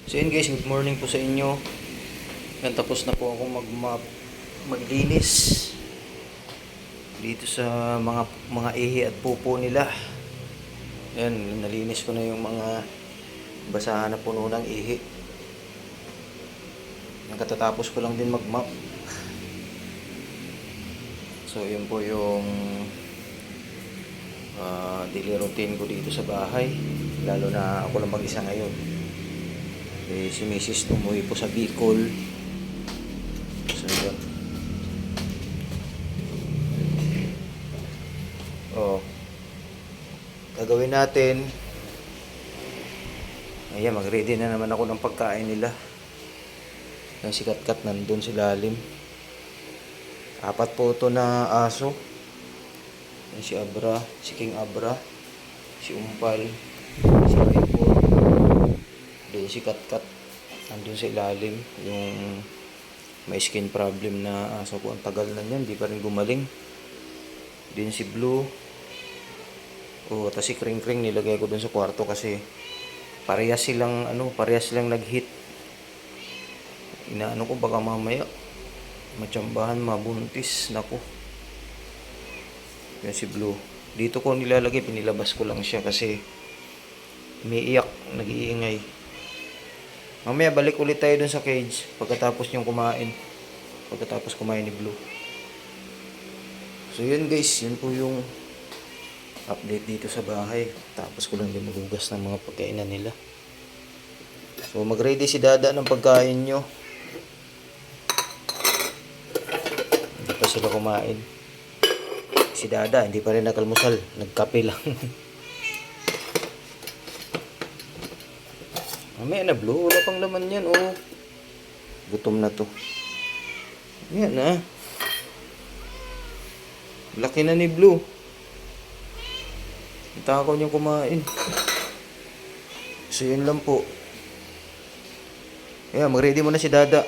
So yun guys, good morning po sa inyo. Yan, tapos na po ako maglinis dito sa mga ihi at pupo nila. Yan, nalinis ko na yung mga basahan na puno ng ihi. Yan, katatapos ko lang din mag-mop. So yun po yung daily routine ko dito sa bahay, lalo na ako lang mag-isa ngayon. Si Mrs. umuwi po sa Bicol. So yun. Gagawin natin, ayan, mag-ready na naman ako ng pagkain nila. Yung si Katkat nandun sa lalim. 4 po ito na aso. Yan si Abra, si King Abra, si Umpal, si Ipor. Doon si Katkat nandun sa ilalim. Yung may skin problem na aso ko, ang tagal na yan, di pa rin gumaling. Din si Blue. Tapos si Kring Kring nilagay ko dun sa kwarto kasi parehas silang nag-hit. Inaano ko baka mamaya matsambahan, mabuntis. Nako. Yan si Blue. Dito ko nilalagay, pinilabas ko lang siya kasi umiiyak, nag-iingay. Mamaya balik ulit tayo dun sa cage pagkatapos niyong kumain. Pagkatapos kumain ni Blue. So yun guys, yun po yung update dito sa bahay. Tapos ko lang din maghugas ng mga pagkainan nila. So mag-ready si Dada ng pagkain nyo. Hindi pa sila kumain. Si Dada hindi pa rin nakalmusal, nagkape lang. Mamaya na Blue, wala pang laman yan. Gutom na to. Yan laki na ni Blue. Takaw niyang kumain. So yun lang po. Ayan, mag-ready muna si Dada.